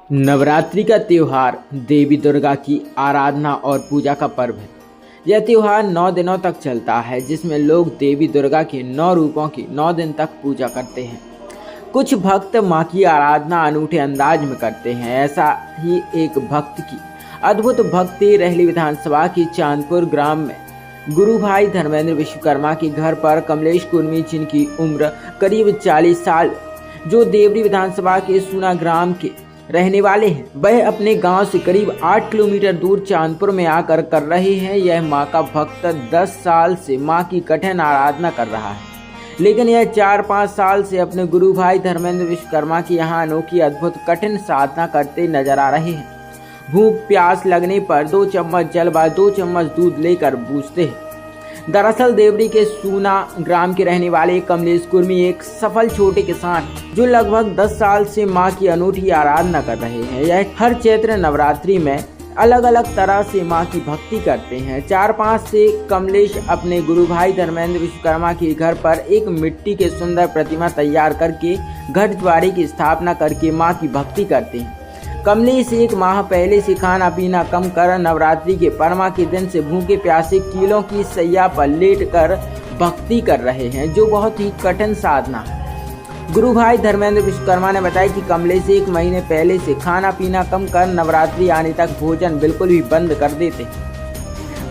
नवरात्रि का त्योहार देवी दुर्गा की आराधना और पूजा का पर्व है। यह त्योहार 9 दिनों तक चलता है, जिसमें लोग देवी दुर्गा के 9 रूपों की 9 दिन तक पूजा करते हैं। कुछ भक्त मां की आराधना अनूठे अंदाज में करते हैं। ऐसा ही एक भक्त की अद्भुत भक्ति रहली विधानसभा की चांदपुर ग्राम में गुरु भाई धर्मेंद्र विश्वकर्मा के घर पर कमलेश कुर्मी, जिनकी उम्र करीब 40 साल, जो देवरी विधानसभा के सूना ग्राम के रहने वाले हैं, वह अपने गांव से करीब 8 किलोमीटर दूर चांदपुर में आकर कर रहे हैं। यह मां का भक्त 10 साल से मां की कठिन आराधना कर रहा है, लेकिन यह 4-5 साल से अपने गुरु भाई धर्मेंद्र विश्वकर्मा की यहाँ अनोखी अद्भुत कठिन साधना करते नजर आ रहे हैं। भूख प्यास लगने पर 2 चम्मच जल व 2 चम्मच दूध लेकर बूझते हैं। दरअसल देवरी के सूना ग्राम के रहने वाले कमलेश कुर्मी एक सफल छोटे किसान, जो लगभग 10 साल से मां की अनूठी आराधना कर रहे हैं। यह हर चैत्र नवरात्रि में अलग अलग तरह से मां की भक्ति करते हैं। 4-5 से कमलेश अपने गुरु भाई धर्मेंद्र विश्वकर्मा के घर पर एक मिट्टी के सुंदर प्रतिमा तैयार करके घट द्वारे की स्थापना करके मां की भक्ति करते हैं। कमलेश 1 माह पहले से खाना पीना कम कर नवरात्रि के परमा के दिन से भूखे प्यासे कीलों की सैया पर लेट कर भक्ति कर रहे हैं, जो बहुत ही कठिन साधना है। गुरु भाई धर्मेंद्र विश्वकर्मा ने बताया कि कमलेश 1 महीने पहले से खाना पीना कम कर नवरात्रि आने तक भोजन बिल्कुल भी बंद कर देते।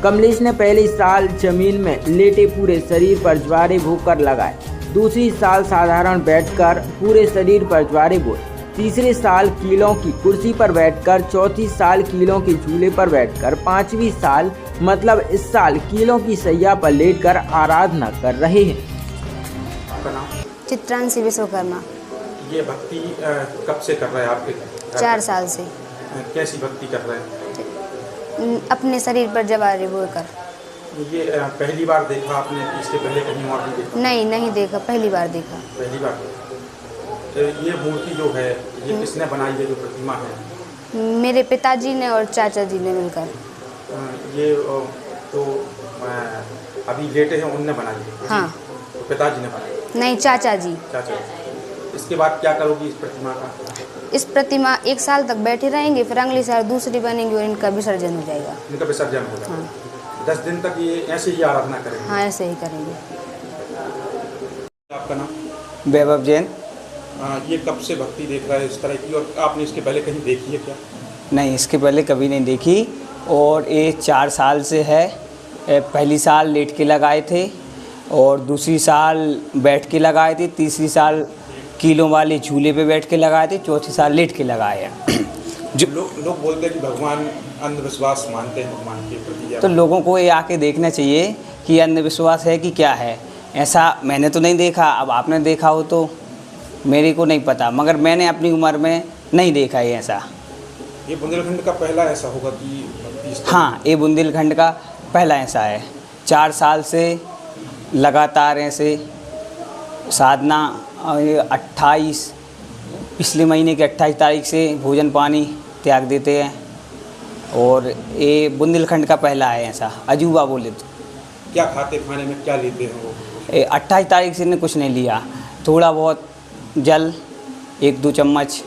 कमलेश ने पहले साल जमीन में लेटे पूरे शरीर पर ज्वारे भोग कर लगाए, दूसरी साल साधारण बैठकर पूरे शरीर पर ज्वारे बोए, तीसरे साल कीलों की कुर्सी पर बैठकर, चौथी साल कीलों के झूले पर बैठकर, 5वीं साल मतलब इस साल कीलों की सैया पर लेटकर आराधना कर रहे हैं। आपका नाम? चित्रांशी विश्वकर्मा। ये भक्ति कब से कर रहे हैं आपके घर? 4 साल से। कैसी भक्ति कर रहे हैं? अपने शरीर पर जवारे बोकर। ये पहली बार देखा आपने, इसके पहले कहीं और भी देखा? नहीं देखा, पहली बार देखा। पहली बार। तो ये मूर्ति जो है, ये किसने बनाई है, जो प्रतिमा है? मेरे पिताजी ने और चाचा जी ने मिलकर। ये तो अभी लेटे हैं, उनने बनाई है? हाँ। तो पिताजी ने बनाई? नहीं, चाचा जी। इसके बाद क्या करोगी इस प्रतिमा का? इस प्रतिमा 1 साल तक बैठे रहेंगे, फिर अगले साल दूसरी बनेंगी और इनका विसर्जन हो जाएगा। इनका विसर्जन हो जाएगा। हाँ। 10 दिन तक ये ऐसे ही आराधना करेंगे? हाँ, ऐसे ही करेंगे। आपका नाम? वैभव जैन। ये कब से भक्ति देख रहा है इस तरह की, और आपने इसके पहले कहीं देखी है क्या? नहीं, इसके पहले कभी नहीं देखी, और ये 4 साल से है। पहली साल लेट के लगाए थे, और दूसरी साल बैठ के लगाए थे, तीसरी साल कीलों वाले झूले पे बैठ के लगाए थे, चौथी साल लेट के लगाए हैं। जो लोग बोलते हैं कि भगवान अंधविश्वास मानते हैं भगवान के प्रति, तो लोगों को ये आके देखना चाहिए कि अंधविश्वास है कि क्या है। ऐसा मैंने तो नहीं देखा, अब आपने देखा हो तो मेरे को नहीं पता, मगर मैंने अपनी उम्र में नहीं देखा है ऐसा। ये बुंदेलखंड का पहला ऐसा होगा कि? हाँ, ये बुंदेलखंड का पहला ऐसा है। 4 साल से लगातार ऐसे साधना। 28 पिछले महीने के 28 तारीख से भोजन पानी त्याग देते हैं, और ये बुंदेलखंड का पहला है ऐसा, अजूबा बोले तो। क्या खाते, खाने में क्या लेते हैं वो? 28 तारीख से ने कुछ नहीं लिया, थोड़ा बहुत जल 1-2 चम्मच,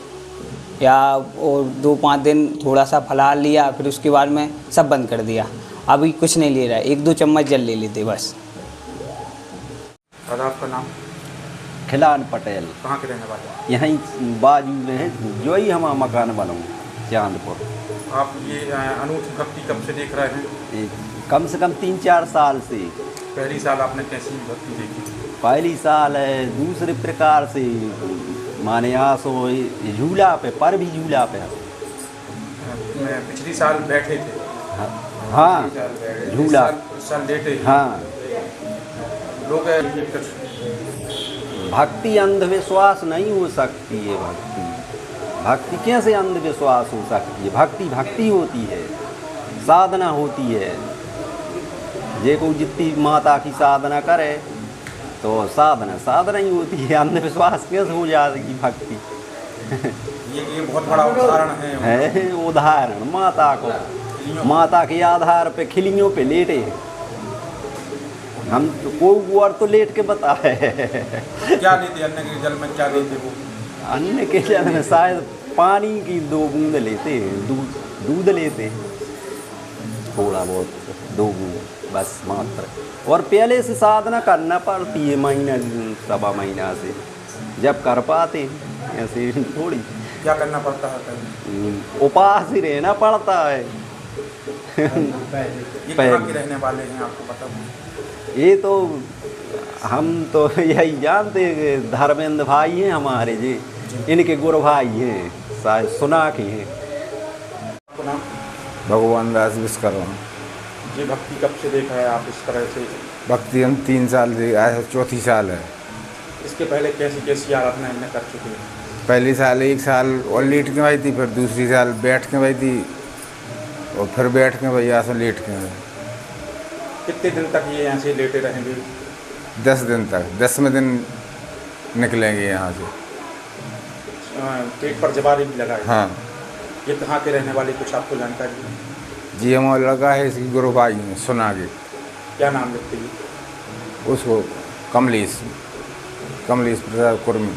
या और 2-5 दिन थोड़ा सा फलाहार लिया, फिर उसके बाद में सब बंद कर दिया। अभी कुछ नहीं ले रहा है, 1-2 चम्मच जल ले लेते बस। दादा आपका नाम? खिलान पटेल। कहाँ के रहने वाले? यहीं बाजू में है, जो ही हमारा मकान बना चांदपुर। आप ये अनूठी भक्ति कब से देख रहे हैं? कम से कम 3-4 साल से। पहली साल आपने कैसी भक्ति देखी? पहली साल है दूसरे प्रकार से, माने आसो झूला पे, पर भी झूला पे। पिछली साल बैठे थे? हाँ, झूला। इस साल लेटे? हाँ। लोग भक्ति अंधविश्वास नहीं हो सकती है। भक्ति कैसे अंधविश्वास हो सकती है? भक्ति होती है, साधना होती है। जे को जितनी माता की साधना करे तो साधना ही होती है। अंधविश्वास कैसे हो जाएगी भक्ति? ये बहुत बड़ा उदाहरण है उदाहरण। माता के आधार पे खिलियों पे लेटे हैं हम, तो कोई और तो लेट के बता है। क्या लेते अन्न के जल में, क्या लेते वो? अन्न के जल में शायद पानी की 2 बूंद लेते हैं, दूध लेते हैं थोड़ा बहुत, 2 बूंद बस मात्र। और पहले से साधना करना पड़ती है, महीना सवा महीना से जब कर पाते हैं, ऐसे थोड़ी। क्या करना पड़ता है पहले? उपवास ही रहना पड़ता है। ये कहाँ के रहने वाले हैं आपको पता है? ये तो हम तो यही जानते हैं कि धर्मेंद्र भाई हैं हमारे जी, इनके गुरु भाई हैं, शायद सुना के हैं। आपको नाम? भगवान दास विश्वकर्मा। ये भक्ति कब से देखा है आप इस तरह से? भक्ति हम 3 साल से, आज 4थी साल है। इसके पहले कैसी कैसी आराधना इन्हें कर चुके हैं? पहली साल 1 साल और लेट के भाई थी, फिर दूसरी साल बैठ के भाई थी, और फिर बैठ के भाई ऐसा लेट के भाई। कितने दिन तक ये यहाँ से लेटे रहेंगे? 10 दिन तक, 10वें दिन निकलेंगे यहाँ से। पेट पर जवारी भी लगाए? हाँ ये कहाँ के रहने वाले, कुछ आपको जानकारी है? जी हमारा लगा है इसकी गुरु भाई में सुना के। क्या नाम लिखते हैं? उसको कमलेश प्रसाद कुर्मी।